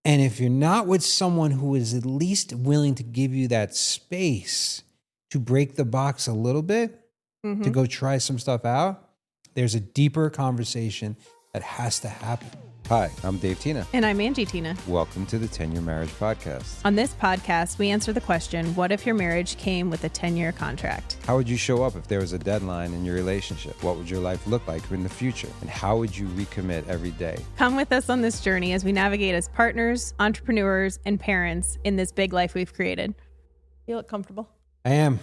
And if you're not with someone who is at least willing to give you that space to break the box a little bit, to go try some stuff out, there's a deeper conversation that has to happen. Hi, I'm Dave Tina. And I'm Angie Tina. Welcome to the 10-Year Marriage Podcast. On this podcast, we answer the question, what if your marriage came with a 10-year contract? How would you show up if there was a deadline in your relationship? What would your life look like in the future? And how would you recommit every day? Come with us on this journey as we navigate as partners, entrepreneurs, and parents in this big life we've created. You look comfortable. I am.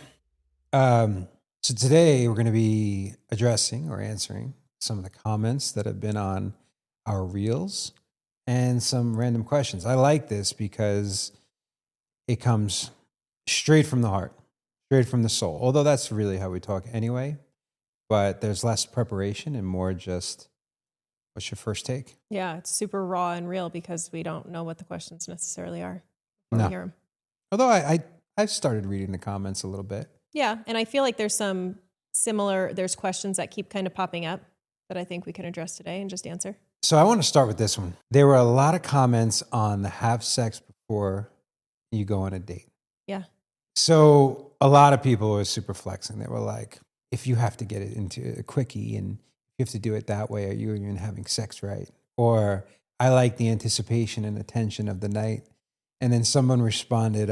So today we're going to be addressing or answering some of the comments that have been on our reels and some random questions. I like this because it comes straight from the heart, straight from the soul. Although that's really how we talk anyway, but there's less preparation and more just, what's your first take? Yeah, it's super raw and real because we don't know what the questions necessarily are when No. we hear them. Although I've started reading the comments a little bit. Yeah, and I feel like there's there's questions that keep kind of popping up that I think we can address today and just answer. So I want to start with this one. There were a lot of comments on the have sex before you go on a date. Yeah. So a lot of people were super flexing. They were like, if you have to get it into a quickie and you have to do it that way, are you even having sex right? Or I like the anticipation and attention of the night. And then someone responded,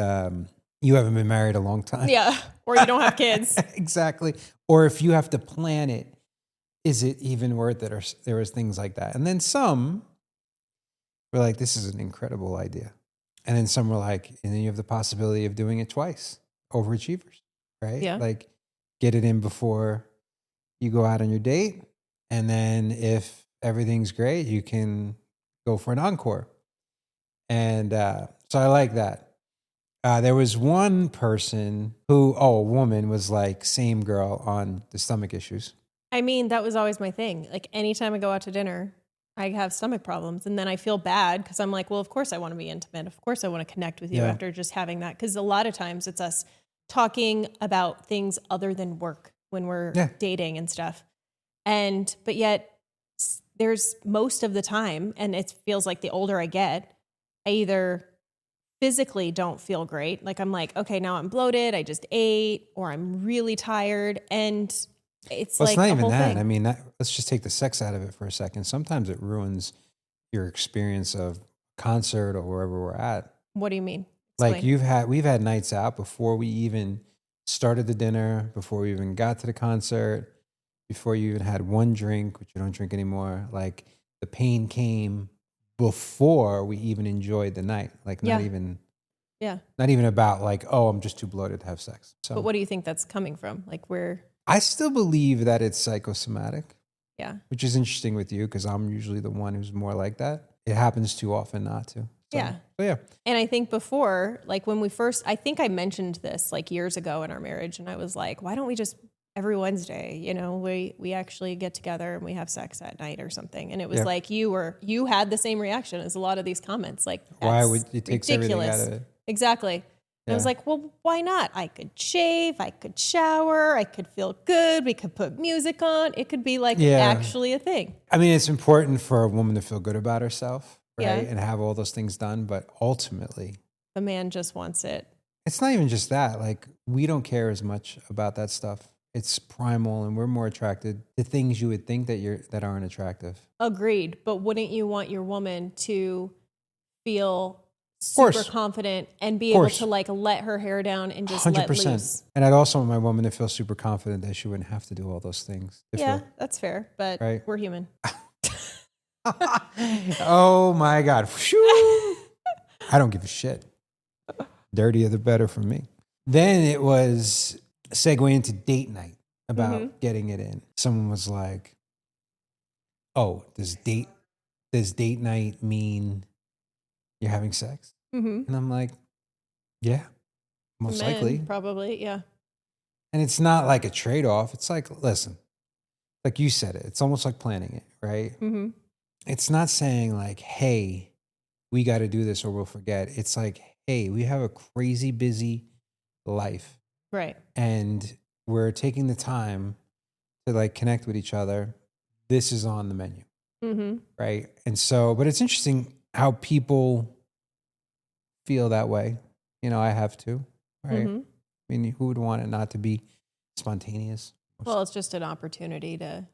you haven't been married a long time. Yeah, or you don't have kids. Exactly. Or if you have to plan it, is it even worth it? Or there was things like that. And then some were like, this is an incredible idea. And then some were like, and then you have the possibility of doing it twice. Overachievers, right? Yeah. Like get it in before you go out on your date. And then if everything's great, you can go for an encore. And so I like that. There was one person who, a woman was like, same girl on the stomach issues. I mean, that was always my thing. Like anytime I go out to dinner, I have stomach problems. And then I feel bad because I'm like, well, of course I want to be intimate. Of course I want to connect with you after just having that. Because a lot of times it's us talking about things other than work when we're dating and stuff. But yet there's most of the time, and it feels like the older I get, I either physically don't feel great. Like I'm like, okay, now I'm bloated. I just ate, or I'm really tired. And it's like not even whole that. thing. I mean, let's just take the sex out of it for a second. Sometimes it ruins your experience of concert or wherever we're at. What do you mean? Like Explain. we've had nights out before we even started the dinner, before we even got to the concert, before you even had one drink, which you don't drink anymore. Like the pain came before we even enjoyed the night. Like not even about like, oh, I'm just too bloated to have sex. So, But what do you think that's coming from? Like I still believe that it's psychosomatic. Yeah. Which is interesting with you because I'm usually the one who's more like that. It happens too often not to. So, yeah. And I think before, like when I think I mentioned this like years ago in our marriage, and I was like, why don't we just every Wednesday, we actually get together and we have sex at night or something. And it was like you had the same reaction as a lot of these comments. Like, why would it take everything out of it? Exactly. And I was like, well, why not? I could shave, I could shower, I could feel good, we could put music on. It could be like actually a thing. I mean, it's important for a woman to feel good about herself, right? Yeah. And have all those things done. But ultimately, the man just wants it. It's not even just that. Like, we don't care as much about that stuff. It's primal, and we're more attracted to things you would think that aren't attractive. Agreed. But wouldn't you want your woman to feel super confident and be able to like let her hair down and just 100%. Let loose? And I'd also want my woman to feel super confident that she wouldn't have to do all those things. That's fair. But we're human. Oh my God. I don't give a shit. Dirtier the better for me. Then it was segue into date night about getting it in. Someone was like, oh, does date night mean you're having sex? And I'm like, yeah, most likely. Probably, yeah. And it's not like a trade-off. It's like, listen, like you said it, it's almost like planning it, right? It's not saying like, hey, we got to do this or we'll forget. It's like, hey, we have a crazy busy life. Right. And we're taking the time to like connect with each other. This is on the menu. Right. And so, but it's interesting how people feel that way. You know, I have to, right? Mhm. I mean, who would want it not to be spontaneous? Well, it's just an opportunity to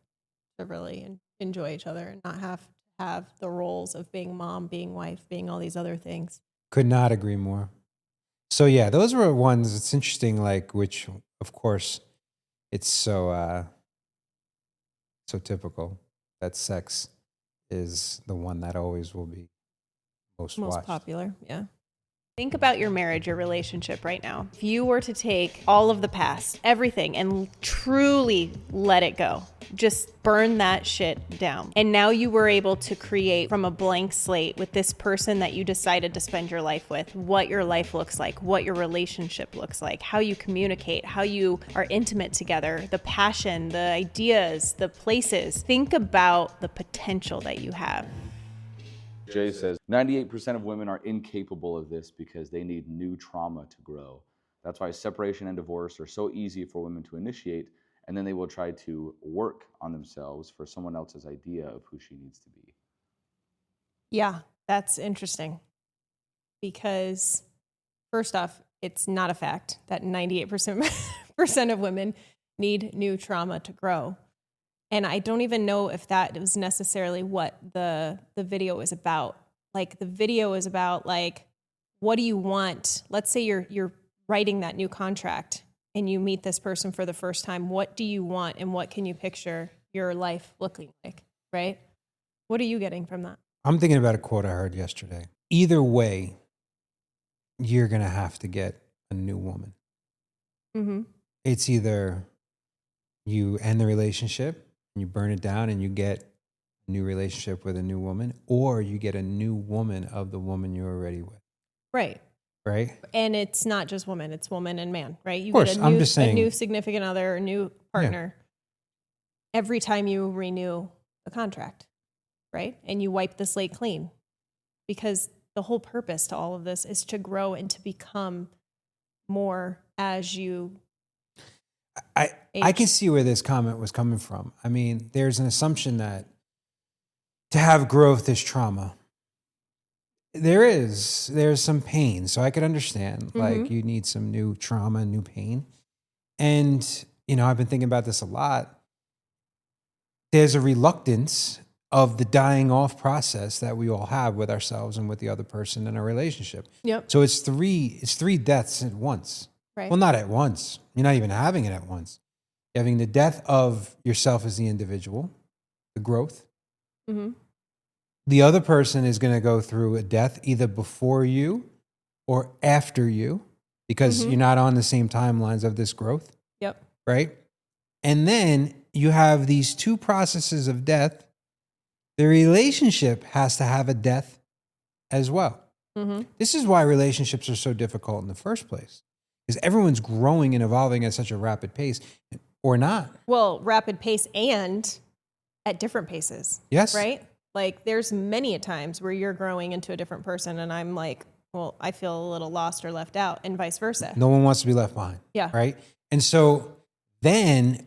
really enjoy each other and not have to have the roles of being mom, being wife, being all these other things. Could not agree more. So yeah, those were ones. It's interesting, like which, of course, it's so typical that sex is the one that always will be most Most watched. popular, yeah. Think about your marriage, your relationship right now. If you were to take all of the past, everything, and truly let it go, just burn that shit down. And now you were able to create from a blank slate with this person that you decided to spend your life with, what your life looks like, what your relationship looks like, how you communicate, how you are intimate together, the passion, the ideas, the places. Think about the potential that you have. Jay says 98% of women are incapable of this because they need new trauma to grow. That's why separation and divorce are so easy for women to initiate, and then they will try to work on themselves for someone else's idea of who she needs to be. Yeah, that's interesting. Because first off, it's not a fact that 98% of women need new trauma to grow. And I don't even know if that was necessarily what the video is about. Like the video is about like, what do you want? Let's say you're writing that new contract and you meet this person for the first time. What do you want and what can you picture your life looking like, right? What are you getting from that? I'm thinking about a quote I heard yesterday. Either way, you're gonna have to get a new woman. Mm-hmm. It's either you end the relationship and you burn it down and you get a new relationship with a new woman, or you get a new woman of the woman you're already with. Right. Right? And it's not just woman, it's woman and man, right? You Of course, get a I'm new, just saying- a new significant other, a new partner every time you renew a contract, right? And you wipe the slate clean because the whole purpose to all of this is to grow and to become more as you I age. can see where this comment was coming from. I mean, there's an assumption that to have growth is trauma. There's some pain. So I could understand like you need some new trauma, new pain. And, you know, I've been thinking about this a lot. There's a reluctance of the dying off process that we all have with ourselves and with the other person in a relationship. Yep. So it's three deaths at once. Right. Well, not at once. You're not even having it at once. You're having the death of yourself as the individual, the growth. Mm-hmm. The other person is going to go through a death either before you or after you because you're not on the same timelines of this growth, Yep. right? And then you have these two processes of death. The relationship has to have a death as well. Mm-hmm. This is why relationships are so difficult in the first place, because everyone's growing and evolving at such a rapid pace, or not. Well, rapid pace and at different paces. Yes. Right? Like there's many a times where you're growing into a different person and I'm like, well, I feel a little lost or left out and vice versa. No one wants to be left behind. Yeah. Right. And so then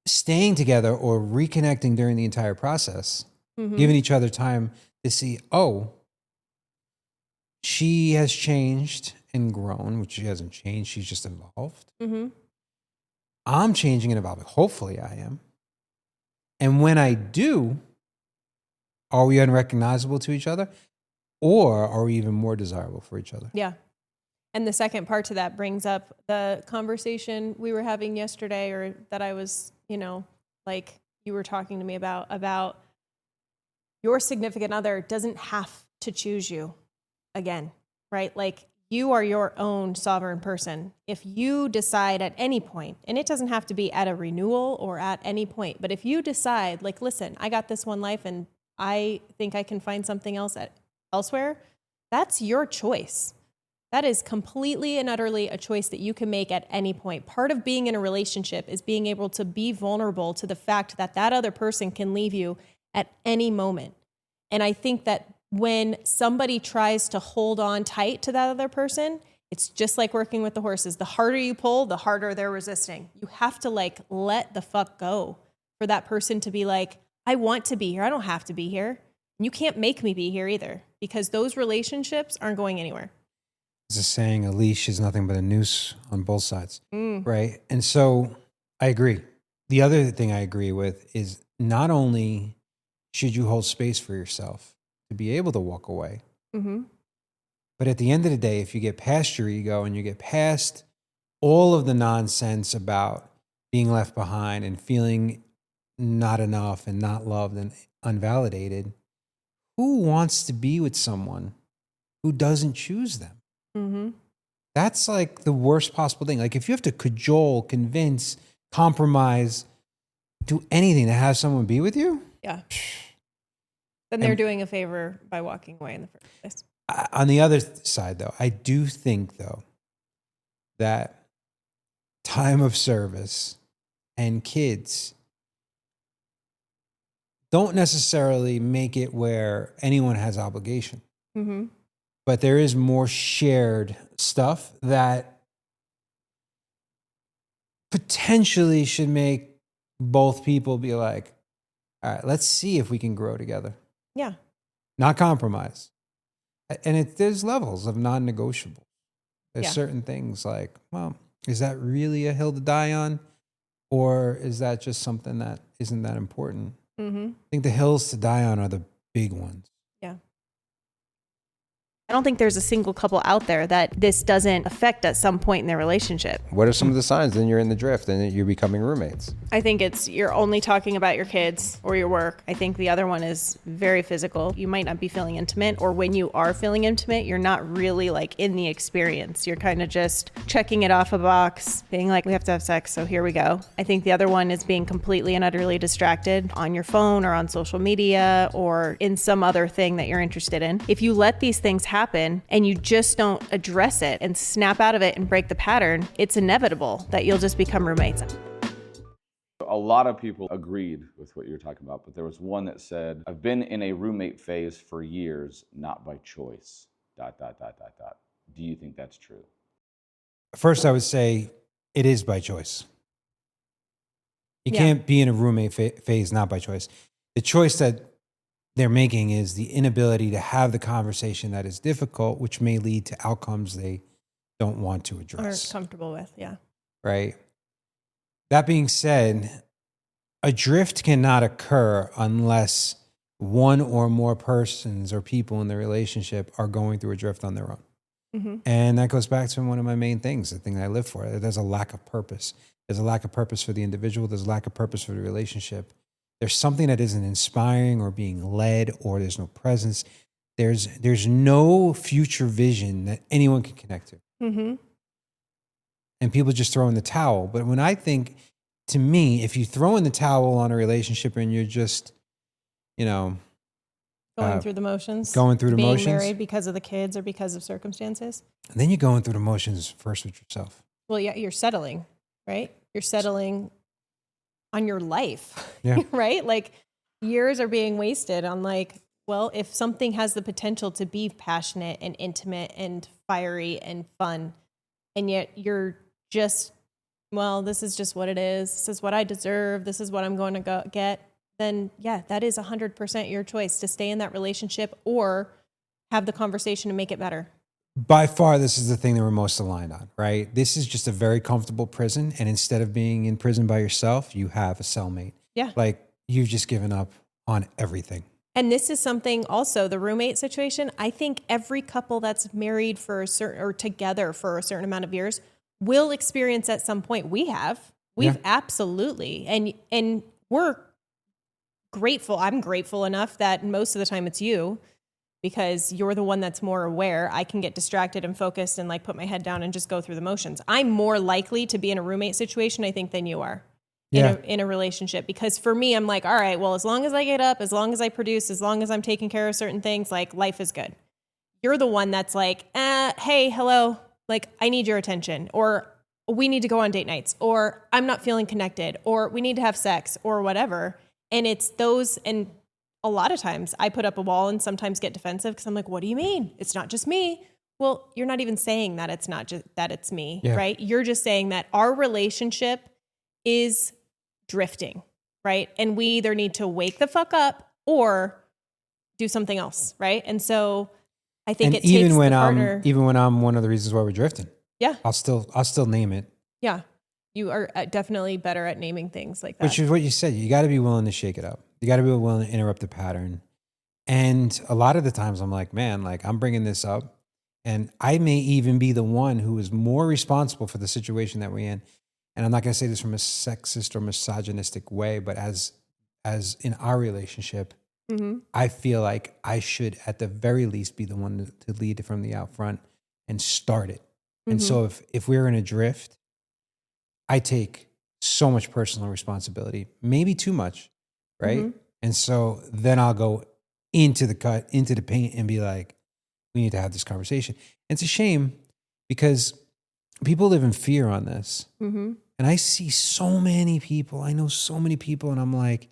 staying together or reconnecting during the entire process, giving each other time to see, oh, she has changed and grown, which she hasn't changed. She's just evolved. Mm-hmm. I'm changing and evolving. Hopefully I am. And when I do, are we unrecognizable to each other, or are we even more desirable for each other? Yeah. And the second part to that brings up the conversation we were having yesterday, or that I was, like you were talking to me about your significant other doesn't have to choose you again, right? Like you are your own sovereign person. If you decide at any point, and it doesn't have to be at a renewal or at any point, but if you decide like, listen, I got this one life and I think I can find something else elsewhere, that's your choice. That is completely and utterly a choice that you can make at any point. Part of being in a relationship is being able to be vulnerable to the fact that that other person can leave you at any moment. And I think that when somebody tries to hold on tight to that other person, it's just like working with the horses. The harder you pull, the harder they're resisting. You have to like let the fuck go for that person to be like, I want to be here. I don't have to be here. And you can't make me be here either, because those relationships aren't going anywhere. There's a saying, a leash is nothing but a noose on both sides, right? And so I agree. The other thing I agree with is not only should you hold space for yourself to be able to walk away, but at the end of the day, if you get past your ego and you get past all of the nonsense about being left behind and feeling not enough and not loved and unvalidated, who wants to be with someone who doesn't choose them? That's like the worst possible thing. Like if you have to cajole, convince, compromise, do anything to have someone be with you, Yeah. Then they're doing a favor by walking away in the first place. on the other side, though, I do think, though, that time of service and kids don't necessarily make it where anyone has obligation. But there is more shared stuff that potentially should make both people be like, all right, let's see if we can grow together. Yeah. Not compromise. And there's levels of non-negotiable. There's Yeah. certain things like, well, is that really a hill to die on? Or is that just something that isn't that important? I think the hills to die on are the big ones. Yeah. I don't think there's a single couple out there that this doesn't affect at some point in their relationship. What are some of the signs? Then you're in the drift and you're becoming roommates. I think it's you're only talking about your kids or your work. I think the other one is very physical. You might not be feeling intimate, or when you are feeling intimate, you're not really like in the experience. You're kind of just checking it off a box, being like, we have to have sex, so here we go. I think the other one is being completely and utterly distracted on your phone or on social media or in some other thing that you're interested in. If you let these things happen and you just don't address it and snap out of it and break the pattern, it's inevitable that you'll just become roommates. A lot of people agreed with what you were talking about, but there was one that said, I've been in a roommate phase for years, not by choice, ... Do you think that's true? First, I would say it is by choice. You Yeah. can't be in a roommate phase not by choice. The choice that they're making is the inability to have the conversation that is difficult, which may lead to outcomes they don't want to Or address. comfortable with. Yeah. Right? That being said, a drift cannot occur unless one or more persons or people in the relationship are going through a drift on their own. And that goes back to one of my main things, the thing that I live for. There's a lack of purpose. There's a lack of purpose for the individual. There's a lack of purpose for the relationship. There's something that isn't inspiring or being led, or there's no presence. There's no future vision that anyone can connect to. And people just throw in the towel. But when I think, to me, if you throw in the towel on a relationship and you're just, Going through the motions. going through the being motions. married because of the kids or because of circumstances. then you're going through the motions first with yourself. Well, yeah, you're settling, right? You're settling on your life, Yeah. right? Like years are being wasted on like, well, if something has the potential to be passionate and intimate and fiery and fun, and yet you're just, well, this is just what it is. This is what I deserve. This is what I'm going to go get. Then yeah, that is 100% your choice to stay in that relationship or have the conversation to make it better. By far, this is the thing that we're most aligned on, right? This is just a very comfortable prison. And instead of being in prison by yourself, you have a cellmate. Yeah. Like you've just given up on everything. And this is something also, the roommate situation, I think every couple that's married for a certain or together for a certain amount of years will experience at some point. We've Yeah. absolutely. And we're grateful. I'm grateful enough that most of the time it's you, because you're the one that's more aware. I can get distracted and focused and like put my head down and just go through the motions. I'm more likely to be in a roommate situation, I think, than you are. In a relationship, because for me, I'm like, all right, well, as long as I get up, as long as I produce, as long as I'm taking care of certain things, like life is good. You're the one that's like, hey, hello, like I need your attention, or we need to go on date nights, or I'm not feeling connected, or we need to have sex, or whatever. And it's those, and a lot of times I put up a wall and sometimes get defensive because I'm like, what do you mean? It's not just me. Well, you're not even saying that it's not just that it's me, right? You're just saying that our relationship is drifting, right? And we either need to wake the fuck up or do something else, right? And so I think And it takes the partner. even when I'm one of the reasons why we're drifting, Yeah. I'll still name it. Yeah. You are definitely better at naming things like that. Which is what you said. You got to be willing to shake it up. You got to be willing to interrupt the pattern. And a lot of the times I'm like, man, like I'm bringing this up and I may even be the one who is more responsible for the situation that we're in. And I'm not going to say this from a sexist or misogynistic way, but as in our relationship, I feel like I should at the very least be the one to lead it from the out front and start it. And so if we're in a drift, I take so much personal responsibility, maybe too much, right? And so then I'll go into the paint and be like, we need to have this conversation. And it's a shame because people live in fear on this. And I see so many people, I know so many people, and I'm like,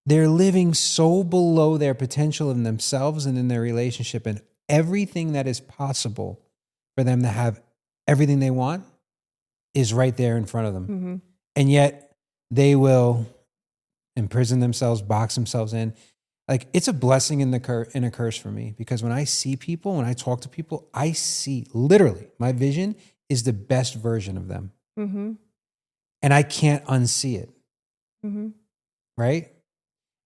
they're living so below their potential in themselves and in their relationship, and everything that is possible for them to have everything they want is right there in front of them. And yet they will imprison themselves, box themselves in. Like it's a blessing and a curse for me, because when I see people, when I talk to people, I see literally my vision is the best version of them. And I can't unsee it. Right?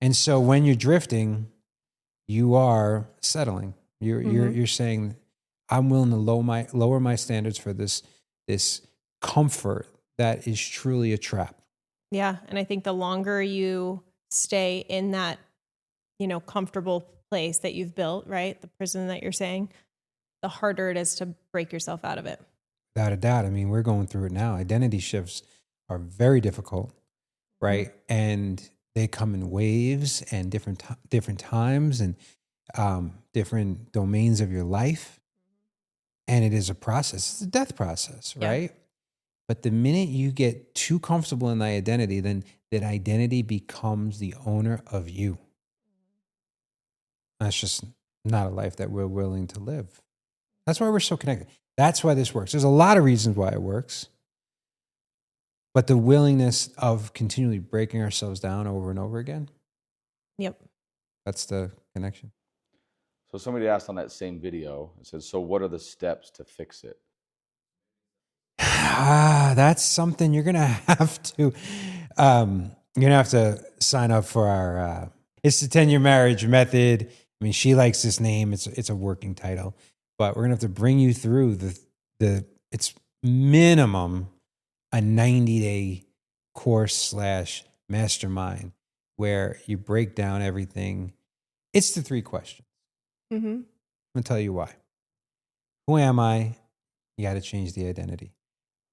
And so when you're drifting, you are settling. You're saying, I'm willing to lower my standards for this comfort that is truly a trap. Yeah. And I think the longer you stay in that, comfortable place that you've built, right? The prison that you're saying, the harder it is to break yourself out of it. Without a doubt. I mean, we're going through it now. Identity shifts are very difficult, right? And they come in waves and different times and different domains of your life. And it is a process. It's a death process, right? But the minute you get too comfortable in that identity, then that identity becomes the owner of you. That's just not a life that we're willing to live. That's why we're so connected. That's why this works. There's a lot of reasons why it works. But the willingness of continually breaking ourselves down over and over again. Yep. That's the connection. So somebody asked on that same video, it says, so what are the steps to fix it? That's something you're going to have to, sign up for our, it's the 10-year marriage method. I mean, she likes this name. It's a working title, but we're going to have to bring you through it's minimum a 90-day course / mastermind where you break down everything. It's the 3 questions. I'm going to tell you why. Who am I? You got to change the identity.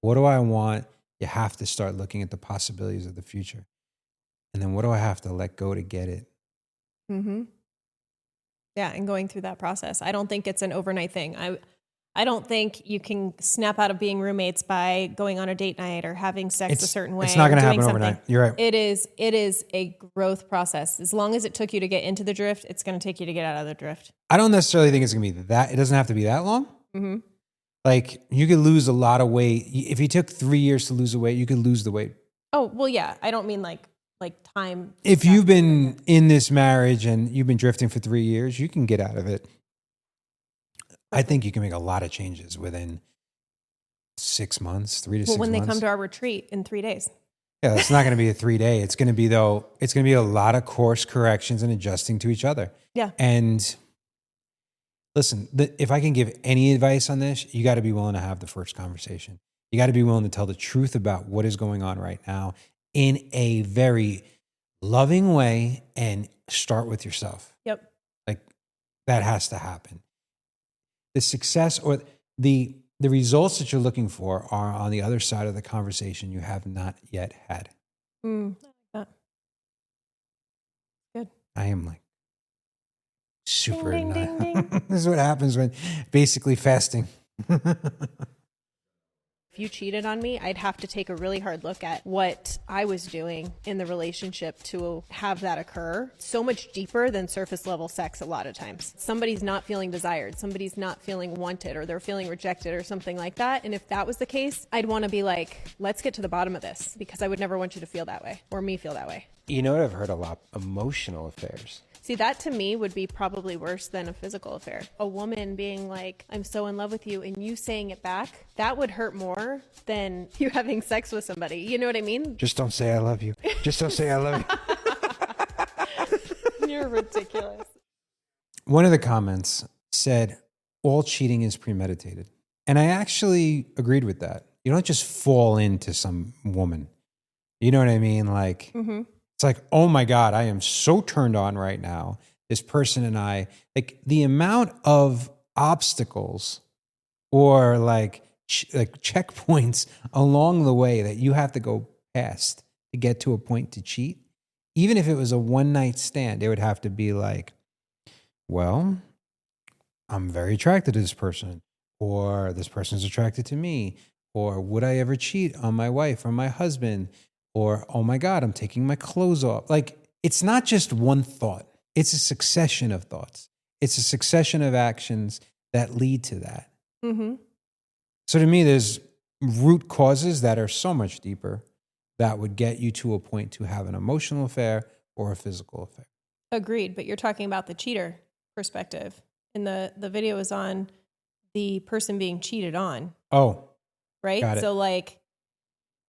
What do I want? You have to start looking at the possibilities of the future. And then what do I have to let go to get it? Yeah, and going through that process. I don't think it's an overnight thing. I don't think you can snap out of being roommates by going on a date night or having sex a certain way. It's not going to doing happen something. overnight. You're right. It is a growth process. As long as it took you to get into the drift, it's going to take you to get out of the drift. I don't necessarily think it's going to be that. It doesn't have to be that long. Like you could lose a lot of weight. If you took 3 years to lose the weight, you could lose the weight. Oh, well, yeah. I don't mean like time. If you've been in this marriage and you've been drifting for 3 years, you can get out of it. I think you can make a lot of changes within 6 months, 3 to 6 months. Well, when they come to our retreat in 3 days. Yeah, it's not going to be a 3-day. It's going to be a lot of course corrections and adjusting to each other. Yeah. And listen, if I can give any advice on this, you got to be willing to have the first conversation. You got to be willing to tell the truth about what is going on right now in a very loving way and start with yourself. Yep. Like that has to happen. The success or the results that you're looking for are on the other side of the conversation you have not yet had. Good. I am like super Ding, ding, ding, ding. This is what happens when basically fasting. If you cheated on me, I'd have to take a really hard look at what I was doing in the relationship to have that occur. So much deeper than surface level sex a lot of times. Somebody's not feeling desired, somebody's not feeling wanted, or they're feeling rejected or something like that. And if that was the case, I'd want to be like, let's get to the bottom of this, because I would never want you to feel that way or me feel that way. You know what I've heard a lot? Emotional affairs. See, that to me would be probably worse than a physical affair. A woman being like, I'm so in love with you, and you saying it back, that would hurt more than you having sex with somebody. You know what I mean? Just don't say I love you. Just don't say I love you. You're ridiculous. One of the comments said, all cheating is premeditated. And I actually agreed with that. You don't just fall into some woman. You know what I mean? Like, it's like, oh my God, I am so turned on right now. This person and I, like the amount of obstacles or like checkpoints along the way that you have to go past to get to a point to cheat. Even if it was a one night stand, it would have to be like, well, I'm very attracted to this person, or this person's attracted to me, or would I ever cheat on my wife or my husband? Or, oh my God, I'm taking my clothes off. Like, it's not just one thought. It's a succession of thoughts. It's a succession of actions that lead to that. Mm-hmm. So to me, there's root causes that are so much deeper that would get you to a point to have an emotional affair or a physical affair. Agreed, but you're talking about the cheater perspective. And the video is on the person being cheated on. Oh, right? got it. So like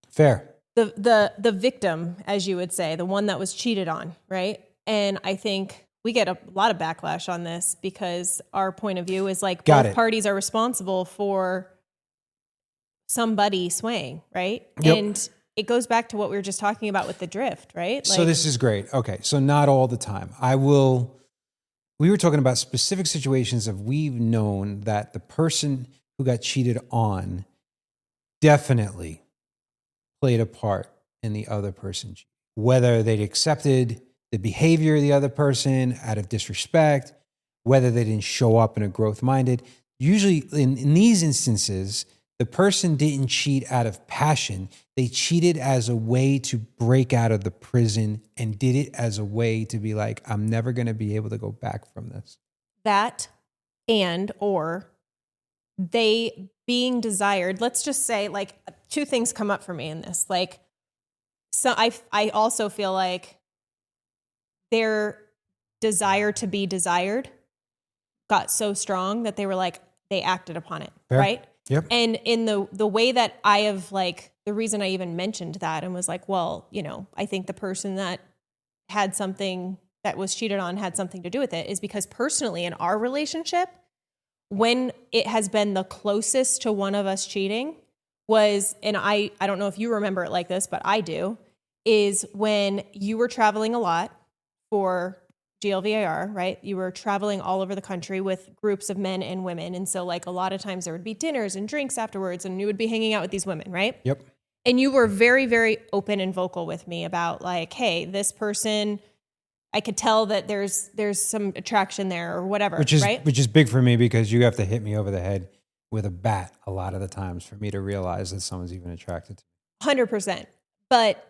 fair. The victim, as you would say, the one that was cheated on, right? And I think we get a lot of backlash on this because our point of view is like both parties are responsible for somebody swaying, right? Yep. And it goes back to what we were just talking about with the drift, right? So this is great. Okay, so not all the time. We were talking about specific situations of we've known that the person who got cheated on definitely played a part in the other person, whether they'd accepted the behavior of the other person out of disrespect, whether they didn't show up in a growth-minded. Usually in these instances, the person didn't cheat out of passion. They cheated as a way to break out of the prison and did it as a way to be like, I'm never going to be able to go back from this. That or they being desired, let's just say like two things come up for me in this. Like, so I also feel like their desire to be desired got so strong that they were like, they acted upon it. Fair. Right? Yep. And in the way that I have like, the reason I even mentioned that and was like, well, you know, I think the person that had something that was cheated on had something to do with it is because personally in our relationship, when it has been the closest to one of us cheating was, and I don't know if you remember it like this, but I do, is when you were traveling a lot for GLVAR, right? You were traveling all over the country with groups of men and women. And so like a lot of times there would be dinners and drinks afterwards and you would be hanging out with these women, right? Yep. And you were very, very open and vocal with me about like, hey, this person, I could tell that there's some attraction there or whatever, right? Which is big for me because you have to hit me over the head with a bat a lot of the times for me to realize that someone's even attracted to me. 100%. But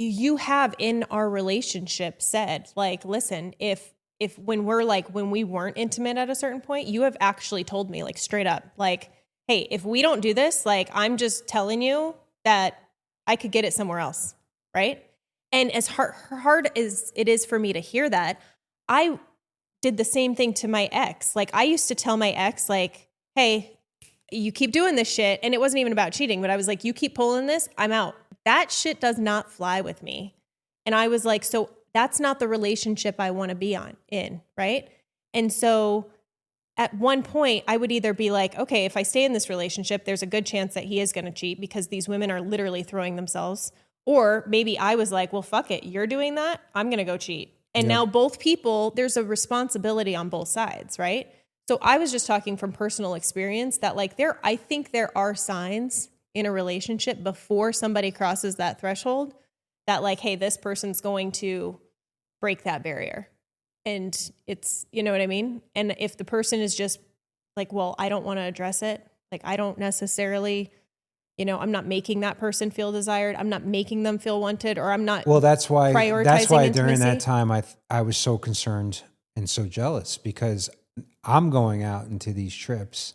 you have in our relationship said, like, listen, if when we weren't intimate at a certain point, you have actually told me like straight up, like, hey, if we don't do this, like, I'm just telling you that I could get it somewhere else. Right. And as hard as it is for me to hear that, I did the same thing to my ex. Like I used to tell my ex, like, hey, you keep doing this shit. And it wasn't even about cheating, but I was like, you keep pulling this, I'm out. That shit does not fly with me. And I was like, so that's not the relationship I want to be in. Right. And so at one point I would either be like, okay, if I stay in this relationship, there's a good chance that he is going to cheat because these women are literally throwing themselves. Or maybe I was like, well, fuck it. You're doing that. I'm going to go cheat. And now both people, there's a responsibility on both sides. Right. So I was just talking from personal experience that like I think there are signs in a relationship before somebody crosses that threshold that like, hey, this person's going to break that barrier. And it's, you know what I mean? And if the person is just like, well, I don't want to address it. Like, I don't necessarily, you know, I'm not making that person feel desired. I'm not making them feel wanted, or I'm not. Well, that's why intimacy. During that time, I was so concerned and so jealous because I'm going out into these trips,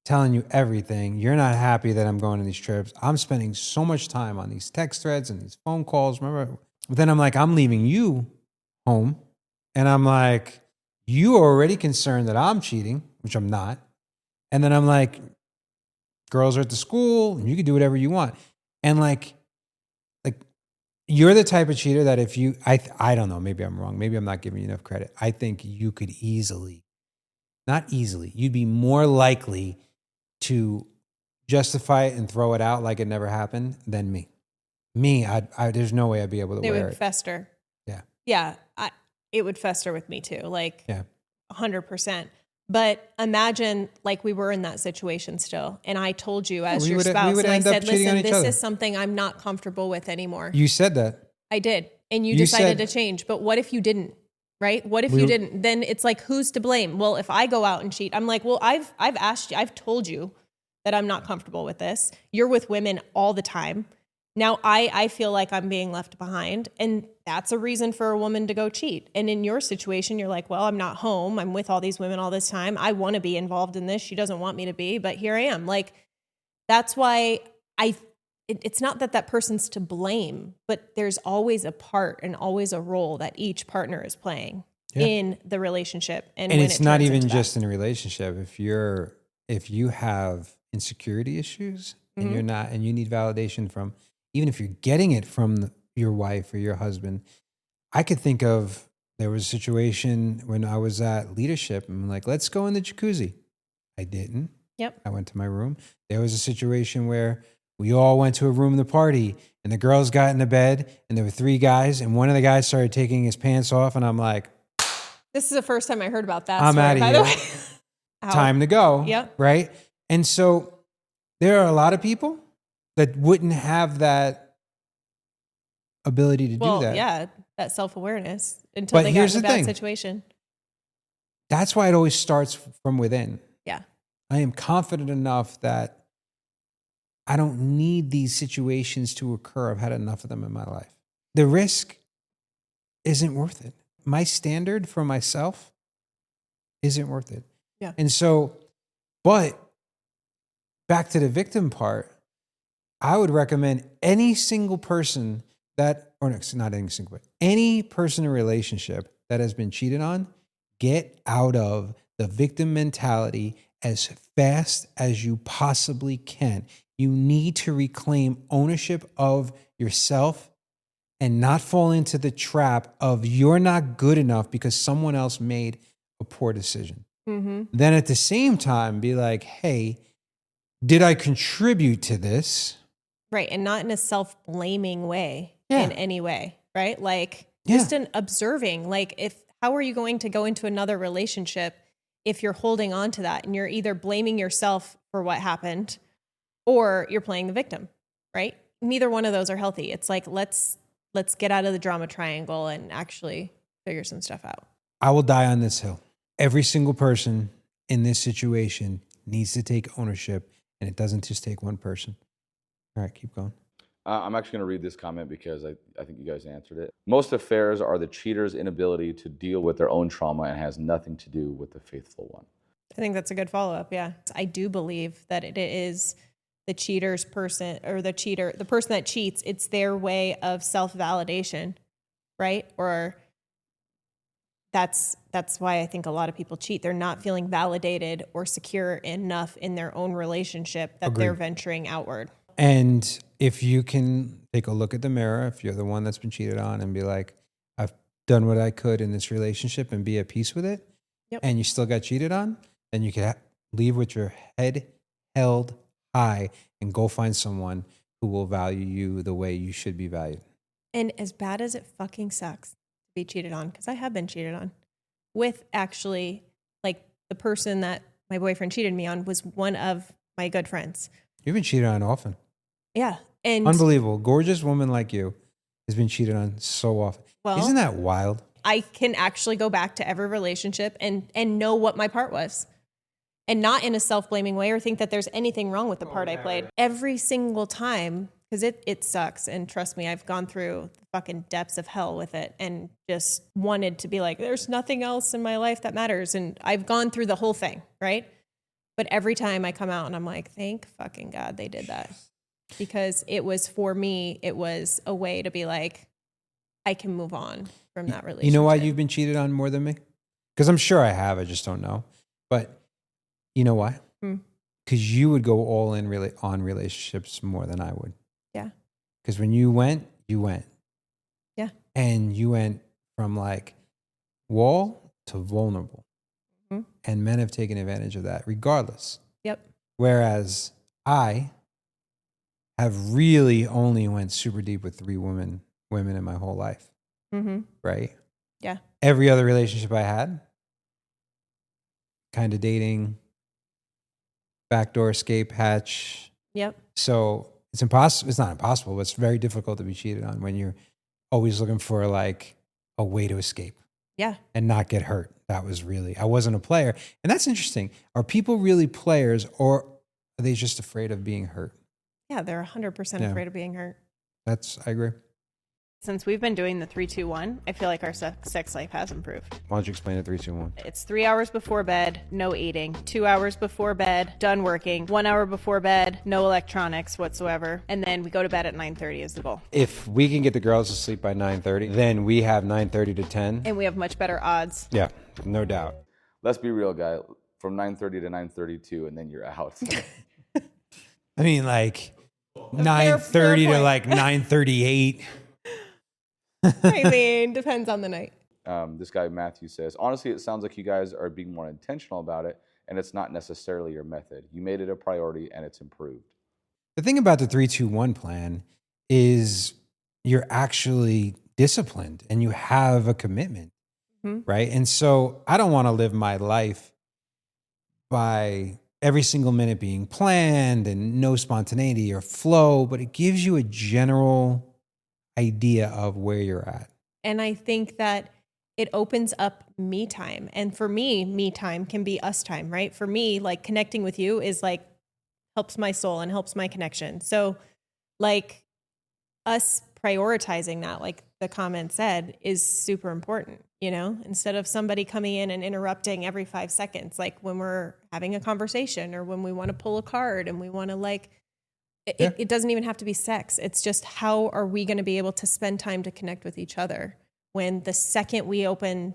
telling you everything. You're not happy that I'm going on these trips. I'm spending so much time on these text threads and these phone calls. Remember? But then I'm like, I'm leaving you home And I'm like, you are already concerned that I'm cheating, which I'm not. And then I'm like, girls are at the school, and you can do whatever you want. And like you're the type of cheater that if you, I don't know, maybe I'm wrong. Maybe I'm not giving you enough credit. I think you could not easily, you'd be more likely to justify it and throw it out like it never happened than me. There's no way I'd be able to It wear would it. fester. Yeah. Yeah. It would fester with me too. Like Yeah. 100%. But imagine like we were in that situation still. And I told you as your we spouse, would and I end up said, cheating on listen, each this other. is something I'm not comfortable with anymore. You said that. I did. And you You decided said- to change. But what if you didn't? Right? What if you didn't? Then it's like, who's to blame? Well, if I go out and cheat, I'm like, well, I've asked you, I've told you that I'm not comfortable with this. You're with women all the time. Now I feel like I'm being left behind. And that's a reason for a woman to go cheat. And in your situation, you're like, well, I'm not home. I'm with all these women all this time. I want to be involved in this. She doesn't want me to be, but here I am. Like, that's why it's not that person's to blame, but there's always a part and always a role that each partner is playing in the relationship. And when it's not turns even into just in a relationship. If you have insecurity issues and you're not, and you need validation from, even if you're getting it from your wife or your husband, I could think of, there was a situation when I was at leadership and I'm like, let's go in the jacuzzi. I didn't. Yep. I went to my room. There was a situation where we all went to a room to party and the girls got in the bed and there were 3 guys and one of the guys started taking his pants off and I'm like, This is the first time I heard about that I'm story, outta by here. the way. time to go. Yep. Right. And so there are a lot of people that wouldn't have that ability to do that. Yeah, that self-awareness until But they got here's in a the bad thing. situation. That's why it always starts from within. Yeah. I am confident enough that I don't need these situations to occur. I've had enough of them in my life. The risk isn't worth it. My standard for myself isn't worth it. Yeah. And so, but back to the victim part, I would recommend any single person that, or not any single, but any person in a relationship that has been cheated on, get out of the victim mentality as fast as you possibly can. You need to reclaim ownership of yourself and not fall into the trap of you're not good enough because someone else made a poor decision. Mm-hmm. Then at the same time, be like, hey, did I contribute to this? Right. And not in a self-blaming way Yeah. in any way. Right. Like Yeah. just an observing, like how are you going to go into another relationship if you're holding on to that and you're either blaming yourself for what happened or you're playing the victim, right? Neither one of those are healthy. It's like, let's get out of the drama triangle and actually figure some stuff out. I will die on this hill. Every single person in this situation needs to take ownership, and it doesn't just take one person. All right, keep going. I'm actually going to read this comment because I think you guys answered it. Most affairs are the cheater's inability to deal with their own trauma and has nothing to do with the faithful one. I think that's a good follow-up. Yeah. I do believe that it is the cheater's person, or the person that cheats, it's their way of self-validation, right? Or that's why I think a lot of people cheat. They're not feeling validated or secure enough in their own relationship that they're venturing outward. And if you can take a look at the mirror, if you're the one that's been cheated on, and be like, I've done what I could in this relationship and be at peace with it, and you still got cheated on, then you can leave with your head held high and go find someone who will value you the way you should be valued. And as bad as it fucking sucks to be cheated on, because I have been cheated on with actually, like, the person that my boyfriend cheated me on was one of my good friends. You've been cheated on often. Yeah. And Unbelievable. Gorgeous woman like you has been cheated on so often. Well, isn't that wild? I can actually go back to every relationship and know what my part was. And not in a self-blaming way or think that there's anything wrong with the part I played. Every single time, because it sucks. And trust me, I've gone through the fucking depths of hell with it and just wanted to be like, there's nothing else in my life that matters. And I've gone through the whole thing, right? But every time I come out and I'm like, thank fucking God they did that. Because it was, for me, it was a way to be like, I can move on from that relationship. You know why you've been cheated on more than me? Because I'm sure I have. I just don't know. But you know why? Because you would go all in really on relationships more than I would. Yeah. Because when you went, you went. Yeah. And you went from like wall to vulnerable. And men have taken advantage of that regardless. Yep. Whereas I have really only went super deep with 3 women in my whole life. Right? Yeah. Every other relationship I had, kind of dating, backdoor escape hatch. Yep. So it's impossible. It's not impossible, but it's very difficult to be cheated on when you're always looking for like a way to escape. Yeah. And not get hurt. That was really, I wasn't a player. And that's interesting. Are people really players or are they just afraid of being hurt? Yeah, they're 100% afraid of being hurt. I agree. Since we've been doing the 3-2-1, I feel like our sex life has improved. Why don't you explain it 3, 2, 1? It's 3 hours before bed, no eating. 2 hours before bed, done working. 1 hour before bed, no electronics whatsoever. And then we go to bed at 9:30 is the goal. If we can get the girls to sleep by 9:30, then we have 9:30 to 10. And we have much better odds. Yeah, no doubt. Let's be real, guy. From 9:30 to 9:32, and then you're out. I mean, like 9:30 to like 9:38. I mean, depends on the night. This guy, Matthew, says, honestly, it sounds like you guys are being more intentional about it, and it's not necessarily your method. You made it a priority, and it's improved. The thing about the 3-2-1 plan is you're actually disciplined and you have a commitment, right? And so I don't want to live my life by every single minute being planned and no spontaneity or flow, but it gives you a general idea of where you're at. And I think that it opens up me time. And for me time can be us time, right? For me, like connecting with you is like helps my soul and helps my connection. So like us prioritizing that, like the comment said, is super important, you know, instead of somebody coming in and interrupting every 5 seconds, like when we're having a conversation or when we want to pull a card and we want to like, it doesn't even have to be sex. It's just how are we going to be able to spend time to connect with each other when the second we open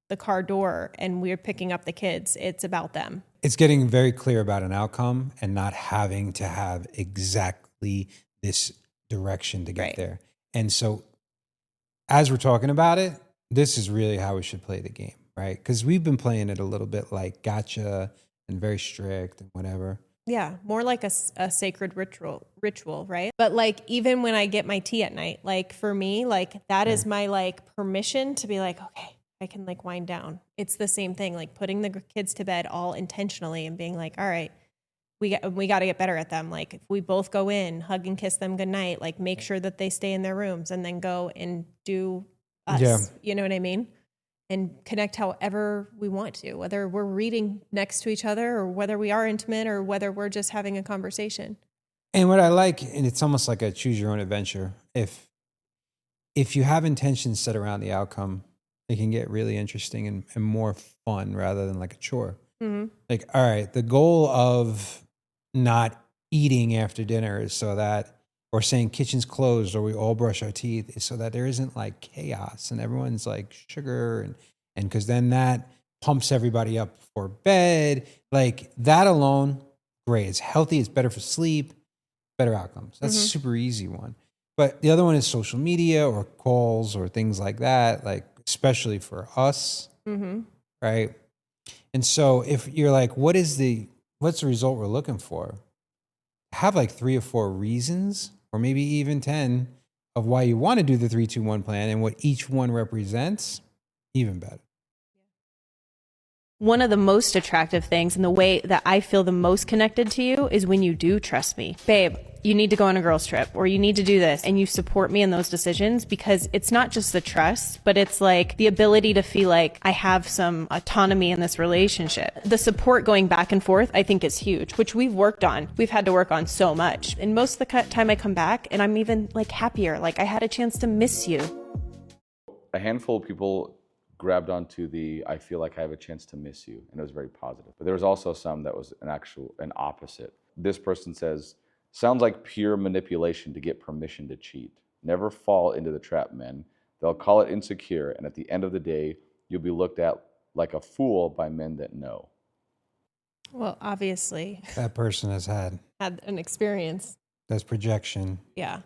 the car door and we're picking up the kids, it's about them. It's getting very clear about an outcome and not having to have exactly this direction to get there. And so as we're talking about it, this is really how we should play the game, right? Because we've been playing it a little bit like gotcha and very strict and whatever. Yeah, more like a sacred ritual, right? But like even when I get my tea at night, like for me, like that is my like permission to be like, okay, I can like wind down. It's the same thing, like putting the kids to bed all intentionally and being like, all right, we got to get better at them. Like if we both go in, hug and kiss them goodnight, like make sure that they stay in their rooms and then go and do us. Yeah. You know what I mean? And connect however we want to, whether we're reading next to each other or whether we are intimate or whether we're just having a conversation. And what I like, and it's almost like a choose your own adventure. If you have intentions set around the outcome, it can get really interesting and more fun rather than like a chore. Mm-hmm. Like, all right, the goal of not eating after dinner is so that, or saying kitchen's closed or we all brush our teeth is so that there isn't like chaos and everyone's like sugar and because then that pumps everybody up for bed. Like that alone, great. It's healthy. It's better for sleep, better outcomes. That's a super easy one. But the other one is social media or calls or things like that, like especially for us, right? And so if you're like, what's the result we're looking for? Have like 3 or 4 reasons or maybe even 10 of why you want to do the 3-2-1 plan and what each one represents, even better. One of the most attractive things and the way that I feel the most connected to you is when you do trust me. Babe, you need to go on a girls trip or you need to do this and you support me in those decisions because it's not just the trust, but it's like the ability to feel like I have some autonomy in this relationship. The support going back and forth, I think is huge, which we've worked on. We've had to work on so much. And most of the time I come back and I'm even like happier. Like I had a chance to miss you. A handful of people grabbed onto I feel like I have a chance to miss you, and it was very positive. But there was also some that was an opposite. This person says, sounds like pure manipulation to get permission to cheat. Never fall into the trap, men. They'll call it insecure, and at the end of the day, you'll be looked at like a fool by men that know. Well, obviously, That person has had, had an experience. that's projection, Yeah.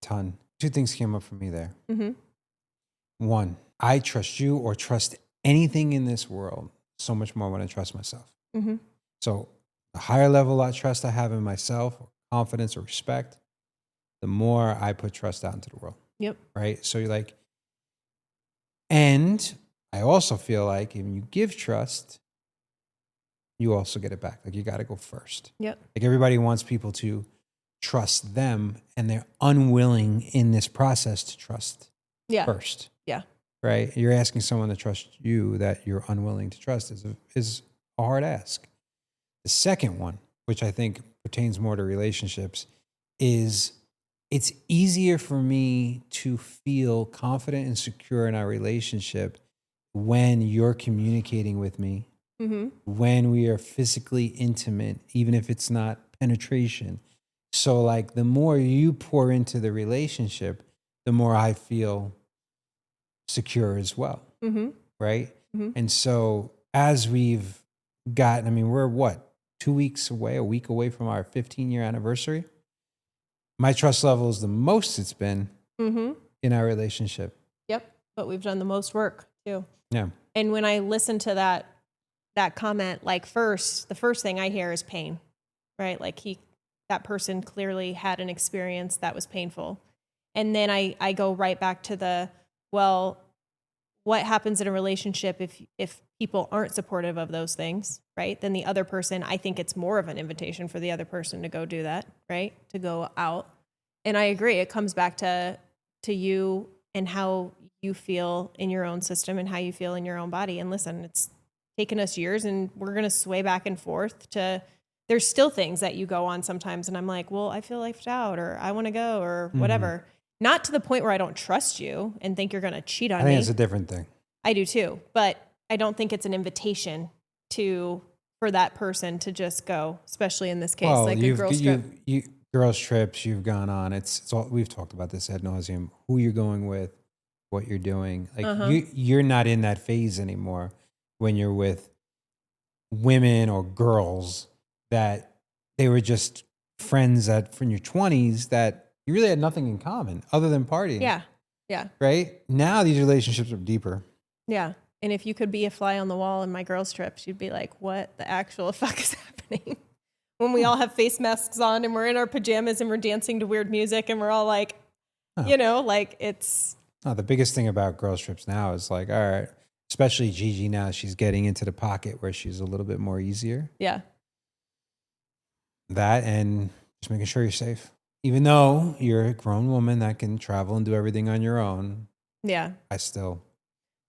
ton. Two things came up for me there. Mm-hmm. One, I trust you or trust anything in this world so much more when I trust myself. Mm-hmm. So the higher level of trust I have in myself, or confidence or respect, the more I put trust out into the world. Yep. Right? So you're like, and I also feel like if you give trust, you also get it back. Like you got to go first. Yep. Like everybody wants people to trust them, and they're unwilling in this process to trust Yeah. first. Yeah. Right? You're asking someone to trust you that you're unwilling to trust is a hard ask. The second one, which I think pertains more to relationships, is it's easier for me to feel confident and secure in our relationship when you're communicating with me, Mm-hmm. when we are physically intimate, even if it's not penetration. So like the more you pour into the relationship, the more I feel secure as well. Mm-hmm. Right. Mm-hmm. And so as we've gotten, I mean, we're what, 2 weeks away, a week away from our 15-year anniversary. My trust level is the most it's been Mm-hmm. in our relationship. Yep. But we've done the most work too. Yeah. And when I listen to that comment, like the first thing I hear is pain, right? Like that person clearly had an experience that was painful. And then I go right back to well, what happens in a relationship if people aren't supportive of those things, right? Then the other person, I think it's more of an invitation for the other person to go do that, right? To go out. And I agree. It comes back to you and how you feel in your own system and how you feel in your own body. And listen, it's taken us years, and we're going to sway back and forth there's still things that you go on sometimes. And I'm like, well, I feel left out, or I want to go, or whatever. Not to the point where I don't trust you and think you're going to cheat on me. I think it's a different thing. I do too, but I don't think it's an invitation for that person to just go, especially in this case, Well, like a girls trip. girls trips you've gone on. It's all, we've talked about this ad nauseum, who you're going with, what you're doing. Like you're not in that phase anymore when you're with women or girls that they were just friends from your 20s that you really had nothing in common other than partying. Yeah. Yeah. Right? Now these relationships are deeper. Yeah. And if you could be a fly on the wall in my girls trips, you'd be like, what the actual fuck is happening? When we all have face masks on and we're in our pajamas and we're dancing to weird music and we're all like, like it's. Oh, the biggest thing about girls trips now is like, all right, especially Gigi now, she's getting into the pocket where she's a little bit more easier. Yeah. That and just making sure you're safe. Even though you're a grown woman that can travel and do everything on your own. Yeah.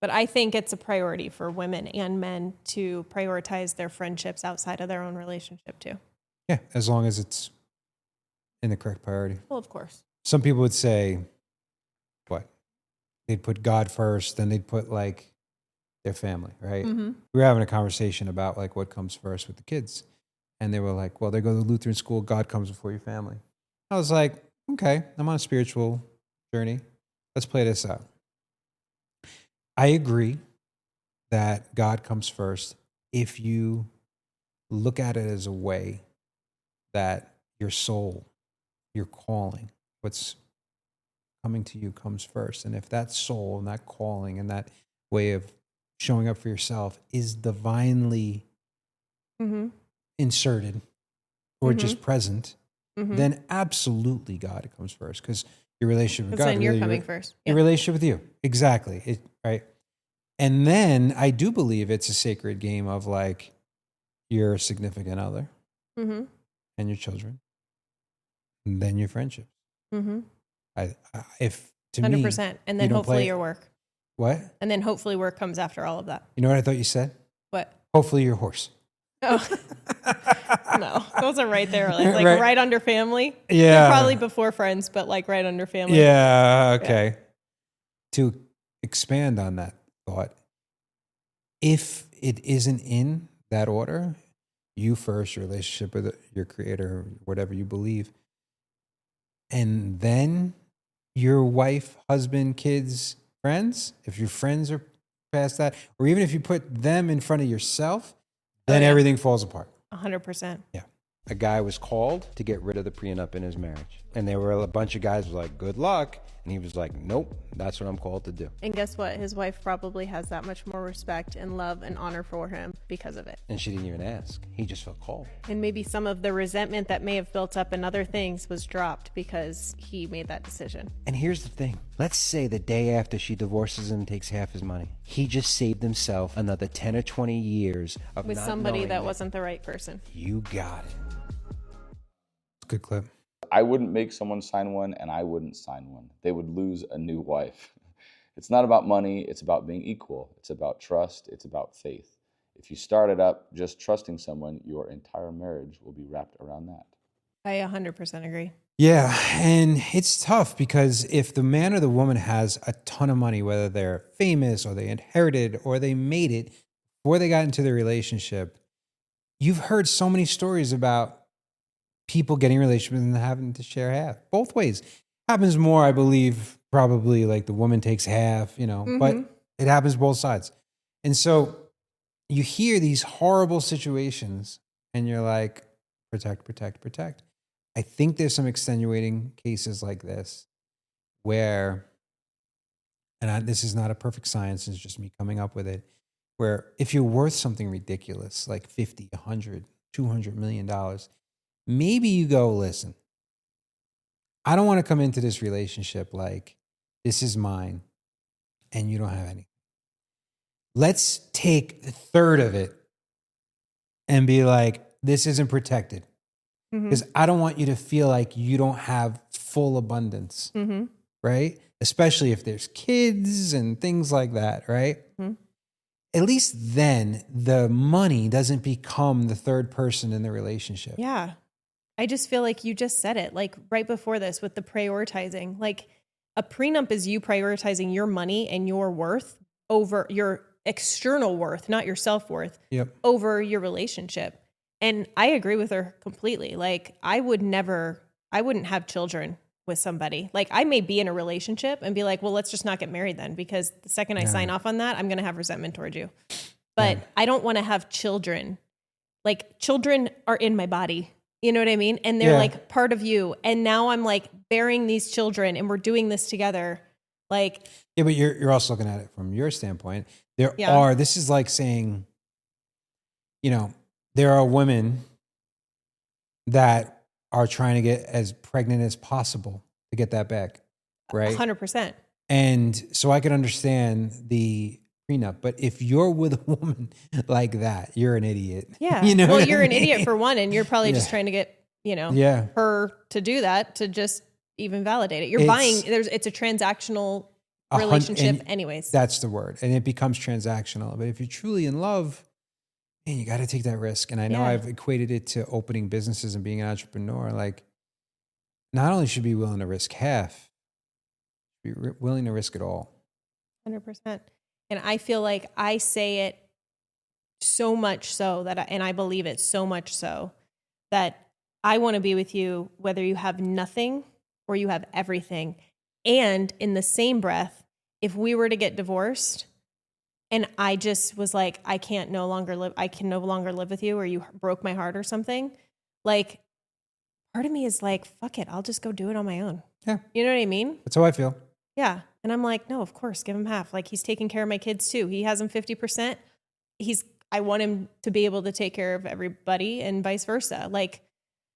But I think it's a priority for women and men to prioritize their friendships outside of their own relationship too. Yeah, as long as it's in the correct priority. Well, of course. Some people would say, what? They'd put God first, then they'd put like their family, right? Mm-hmm. We were having a conversation about like what comes first with the kids. And they were like, well, they go to Lutheran school, God comes before your family. I was like, okay, I'm on a spiritual journey. Let's play this out. I agree that God comes first if you look at it as a way that your soul, your calling, what's coming to you comes first. And if that soul and that calling and that way of showing up for yourself is divinely inserted or just present, then absolutely God comes first, because your relationship with God. Then you're coming first. Your relationship with you. Exactly. Right. And then I do believe it's a sacred game of like your significant other and your children, and then your friendships. If to 100%. Me, 100%. And then hopefully your work. What? And then hopefully work comes after all of that. You know what I thought you said? What? Hopefully your horse. Oh, no, those are right there. Like right under family. Yeah. They're probably before friends, but like right under family. Yeah. Okay. Yeah. To expand on that thought, if it isn't in that order, you first, your relationship with your creator, whatever you believe, and then your wife, husband, kids, friends, if your friends are past that, or even if you put them in front of yourself, then everything falls apart. 100%. Yeah. A guy was called to get rid of the prenup in his marriage. And there were a bunch of guys who were like, good luck. And he was like, nope, that's what I'm called to do. And guess what? His wife probably has that much more respect and love and honor for him because of it. And she didn't even ask. He just felt called. And maybe some of the resentment that may have built up in other things was dropped because he made that decision. And here's the thing. Let's say the day after she divorces him and takes half his money. He just saved himself another 10 or 20 years of With not somebody knowing that wasn't the right person. You got it. Good clip. I wouldn't make someone sign one, and I wouldn't sign one. They would lose a new wife. It's not about money. It's about being equal. It's about trust. It's about faith. If you start it up just trusting someone, your entire marriage will be wrapped around that. I 100% agree. Yeah, and it's tough because if the man or the woman has a ton of money, whether they're famous or they inherited or they made it before they got into the relationship, you've heard so many stories about people getting relationships and having to share half. Both ways. Happens more, I believe, probably like the woman takes half, but it happens both sides. And so you hear these horrible situations and you're like, protect, protect, protect. I think there's some extenuating cases like this where, this is not a perfect science, it's just me coming up with it, where if you're worth something ridiculous, like 50, 100, $200 million, maybe you go, listen, I don't want to come into this relationship like this is mine and you don't have any. Let's take a third of it and be like, this isn't protected. Because I don't want you to feel like you don't have full abundance, right? Especially if there's kids and things like that, right? At least then the money doesn't become the third person in the relationship. Yeah. I just feel like you just said it, like right before this with the prioritizing. Like a prenup is you prioritizing your money and your worth over your external worth, not your self-worth, over your relationship. And I agree with her completely. Like I wouldn't have children with somebody. Like I may be in a relationship and be like, well, let's just not get married then, because the second I sign off on that, I'm going to have resentment towards you. But I don't want to have children. Like children are in my body. You know what I mean? And they're like part of you. And now I'm like bearing these children and we're doing this together. Like, yeah, but you're also looking at it from your standpoint. This is like saying, there are women that are trying to get as pregnant as possible to get that back, right? 100%. And so I can understand the prenup, but if you're with a woman like that, you're an idiot. Yeah. Well, you're an idiot for one, and you're probably just trying to get, her to do that, to just even validate it. It's a transactional relationship anyways. That's the word. And it becomes transactional. But if you're truly in love, man, you got to take that risk. And I know I've equated it to opening businesses and being an entrepreneur. Like, not only should you be willing to risk half, be willing to risk it all. 100%. And I feel like I say it so much so and I believe it so much so that I want to be with you whether you have nothing or you have everything. And in the same breath, if we were to get divorced and I just was like, I can no longer live with you, or you broke my heart or something, like part of me is like, fuck it, I'll just go do it on my own. Yeah. You know what I mean? That's how I feel. Yeah. And I'm like, no, of course, give him half. Like he's taking care of my kids too. He has them 50%. I want him to be able to take care of everybody and vice versa. Like,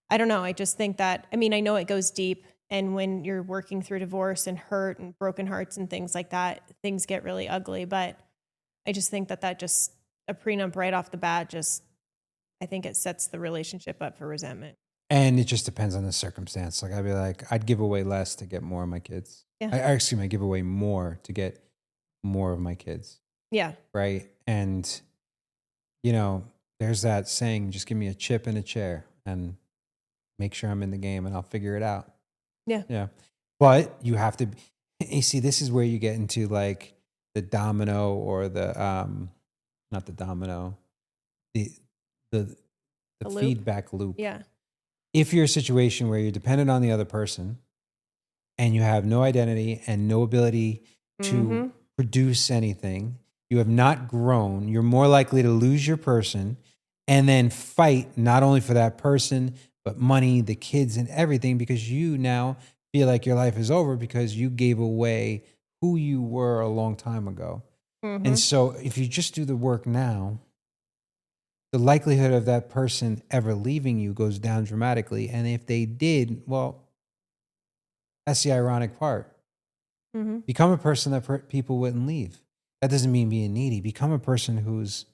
I don't know. I just think that, I know it goes deep. And when you're working through divorce and hurt and broken hearts and things like that, things get really ugly. But I just think that just a prenup right off the bat, I think it sets the relationship up for resentment. And it just depends on the circumstance. Like I'd be like, I'd give away less to get more of my kids. Yeah. I give away more to get more of my kids. Yeah. Right. And, there's that saying, just give me a chip and a chair and make sure I'm in the game and I'll figure it out. Yeah. Yeah. But you have to, you see, this is where you get into like the domino or the, not the domino, the feedback loop. Yeah. If you're a situation where you're dependent on the other person and you have no identity and no ability to produce anything. You have not grown. You're more likely to lose your person and then fight not only for that person, but money, the kids, and everything, because you now feel like your life is over because you gave away who you were a long time ago. And so if you just do the work now, the likelihood of that person ever leaving you goes down dramatically. And if they did, well, that's the ironic part. Become a person that people wouldn't leave. That doesn't mean being needy. Become a person who's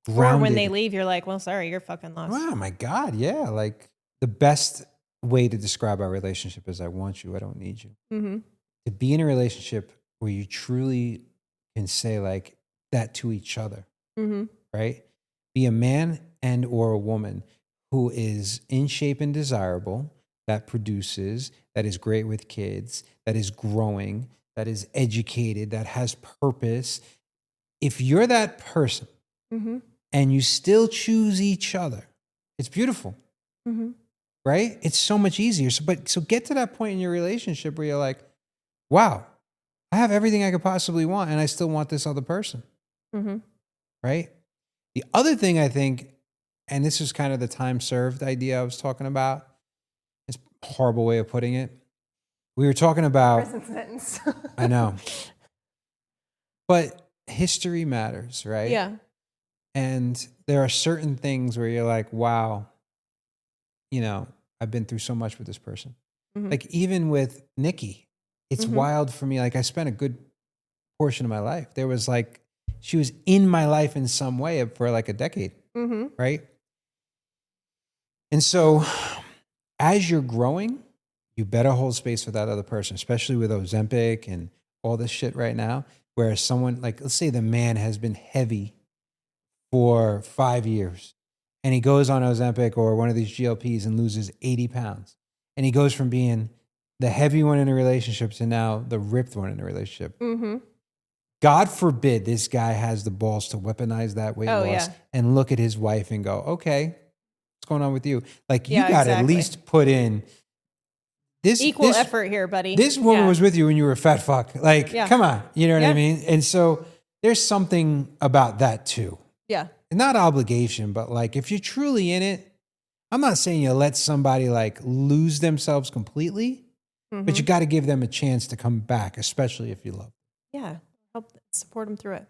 grounded. Or when they leave, you're like, well, sorry, you're fucking lost. Oh my God, yeah. Like the best way to describe our relationship is I want you, I don't need you. To be in a relationship where you truly can say like that to each other, right? Be a man and or a woman who is in shape and desirable, that produces, that is great with kids, that is growing, that is educated, that has purpose. If you're that person and you still choose each other, it's beautiful, right? It's so much easier. So get to that point in your relationship where you're like, wow, I have everything I could possibly want and I still want this other person, right? The other thing I think, and this is kind of the time served idea I was talking about, it's a horrible way of putting it. We were talking about, Present sentence. I know, but history matters, right? Yeah. And there are certain things where you're like, wow, you know, I've been through so much with this person. Like even with Nikki, it's wild for me. Like I spent a good portion of my life. There was like, she was in my life in some way for like a decade, right? And so as you're growing, you better hold space for that other person, especially with Ozempic and all this shit right now, where someone like, let's say the man has been heavy for 5 years and he goes on Ozempic or one of these GLPs and loses 80 pounds. And he goes from being the heavy one in a relationship to now the ripped one in a relationship. God forbid this guy has the balls to weaponize that weight loss and look at his wife and go, okay, what's going on with you? Like you got to at least put in this Equal effort here, buddy. This woman was with you when you were a fat fuck. Like, come on. You know what I mean? And so there's something about that too. Yeah. Not obligation, but like if you're truly in it, I'm not saying you let somebody like lose themselves completely, but you got to give them a chance to come back, especially if you love them. Yeah. Help support them through it.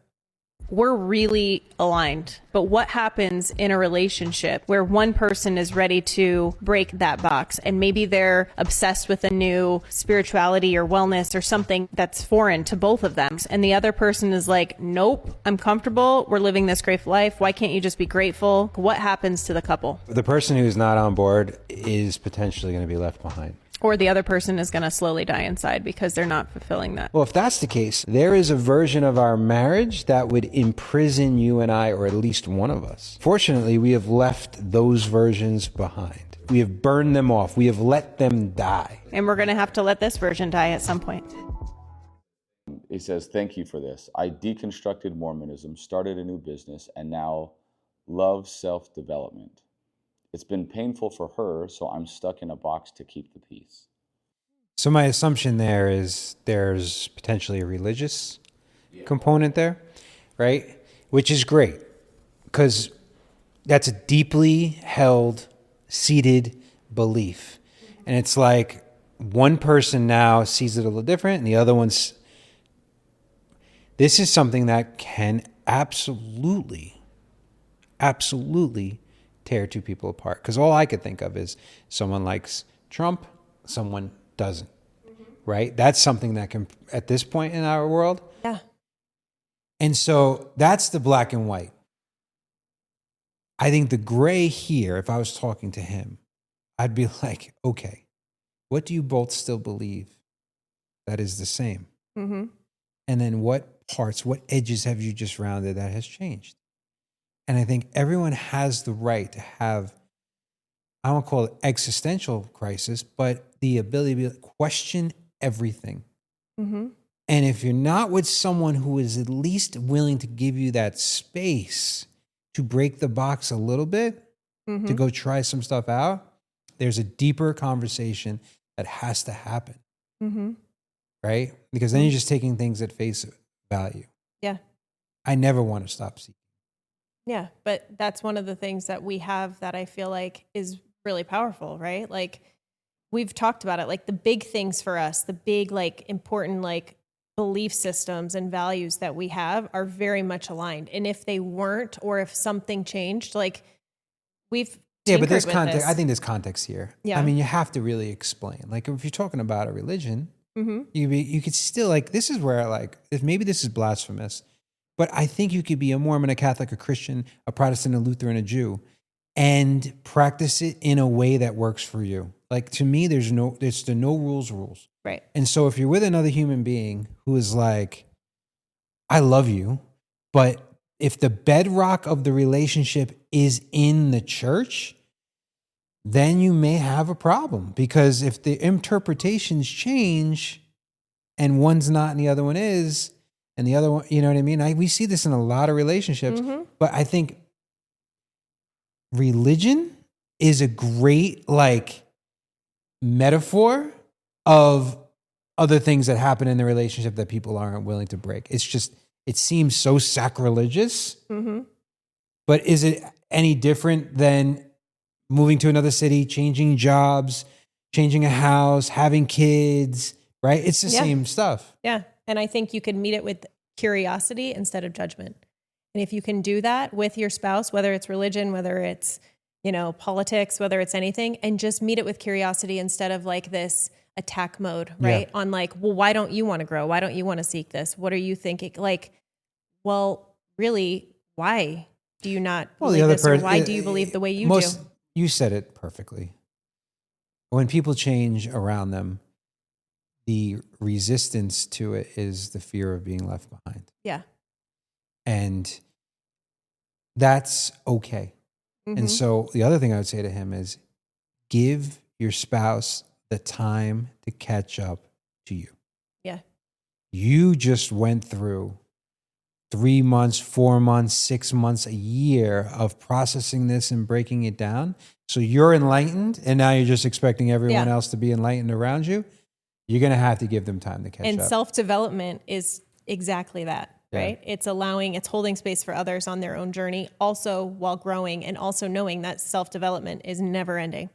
We're really aligned. But what happens in a relationship where one person is ready to break that box and maybe they're obsessed with a new spirituality or wellness or something that's foreign to both of them, and the other person is like, nope, I'm comfortable, we're living this great life, why can't you just be grateful? What happens to the couple? The person who's not on board is potentially going to be left behind. Or the other person is going to slowly die inside because they're not fulfilling that. Well, if that's the case, there is a version of our marriage that would imprison you and I, or at least one of us. Fortunately, we have left those versions behind. We have burned them off. We have let them die. And we're going to have to let this version die at some point. He says, thank you for this. I deconstructed Mormonism, started a new business, and now love self-development. It's been painful for her, so I'm stuck in a box to keep the peace. So my assumption there is there's potentially a religious component there, right? Which is great because that's a deeply held, seated belief. And it's like one person now sees it a little different and the other one's... This is something that can absolutely tear two people apart. Because all I could think of is someone likes Trump, someone doesn't, right? That's something that can, at this point in our world. Yeah. And so that's the black and white. I think the gray here, if I was talking to him, I'd be like, okay, what do you both still believe that is the same? And then what parts, what edges have you just rounded that has changed? And I think everyone has the right to have, I don't call it existential crisis, but the ability to question everything. And if you're not with someone who is at least willing to give you that space to break the box a little bit, to go try some stuff out, there's a deeper conversation that has to happen. right? Because then you're just taking things at face value. Yeah. I never want to stop seeking. Yeah. But that's one of the things that we have that I feel like is really powerful, right? Like we've talked about it, like the big things for us, the big, like important, like belief systems and values that we have are very much aligned. And if they weren't, or if something changed, like we've Yeah, but there's tinkered with context. this. I think there's context here. Yeah. I mean, you have to really explain. Like if you're talking about a religion, Mm-hmm. you could still like, this is where like, if maybe this is blasphemous, but I think you could be a Mormon, a Catholic, a Christian, a Protestant, a Lutheran, a Jew, and practice it in a way that works for you. Like to me, there's the no rules. Right. And so if you're with another human being who is like, I love you, but if the bedrock of the relationship is in the church, then you may have a problem, because if the interpretations change and one's not and the other one is, and the other one, you know what I mean? We see this in a lot of relationships, but I think religion is a great like metaphor of other things that happen in the relationship that people aren't willing to break. It's just, it seems so sacrilegious, but is it any different than moving to another city, changing jobs, changing a house, having kids, right? It's the same stuff. Yeah. And I think you can meet it with curiosity instead of judgment. And if you can do that with your spouse, whether it's religion, whether it's, politics, whether it's anything, and just meet it with curiosity instead of like this attack mode, right? On like, well, why don't you want to grow? Why don't you want to seek this? What are you thinking? Like, well, really, why do you not believe this? Or why do you believe the way you do? You said it perfectly. When people change around them, the resistance to it is the fear of being left behind. Yeah. And that's okay. And so the other thing I would say to him is give your spouse the time to catch up to you. Yeah. You just went through 3 months, 4 months, 6 months, a year of processing this and breaking it down. So you're enlightened, and now you're just expecting everyone else to be enlightened around you. You're going to have to give them time to catch up. And self-development is exactly that, right? It's holding space for others on their own journey, also while growing, and also knowing that self-development is never ending.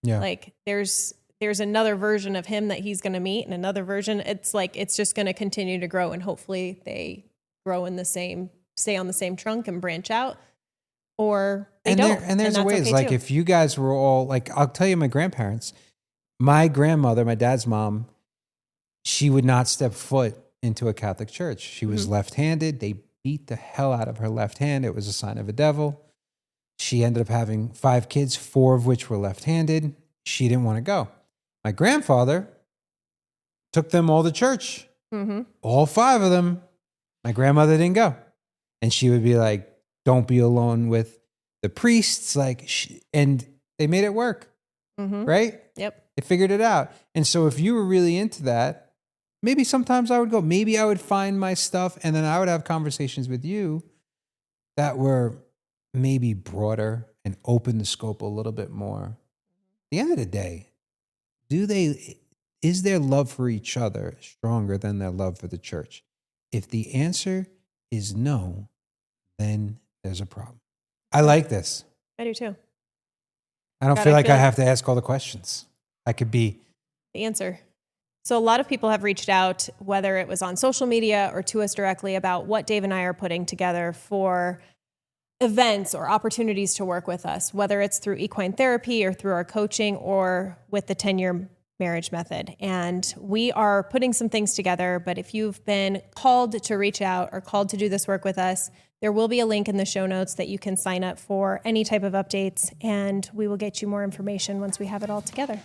Yeah. Like there's another version of him that he's going to meet, and another version. It's like, it's just going to continue to grow, and hopefully they grow stay on the same trunk and branch out, or they don't. And there's ways, okay like too. if you guys were all like, I'll tell you, my grandparents, my grandmother, my dad's mom, she would not step foot into a Catholic church. She was left-handed. They beat the hell out of her left hand. It was a sign of a devil. She ended up having 5 kids, 4 of which were left-handed. She didn't want to go. My grandfather took them all to church, all 5 of them. My grandmother didn't go. And she would be like, don't be alone with the priests. And they made it work, right? Yep. They figured it out. And so if you were really into that, maybe sometimes I would go, maybe I would find my stuff, and then I would have conversations with you that were maybe broader and open the scope a little bit more. At the end of the day, is their love for each other stronger than their love for the church? If the answer is no, then there's a problem. I like this. I do too. I don't feel like I have to ask all the questions. I could be the answer. So a lot of people have reached out, whether it was on social media or to us directly, about what Dave and I are putting together for events or opportunities to work with us, whether it's through equine therapy or through our coaching or with the 10-year marriage method. And we are putting some things together, but if you've been called to reach out or called to do this work with us, there will be a link in the show notes that you can sign up for any type of updates, and we will get you more information once we have it all together.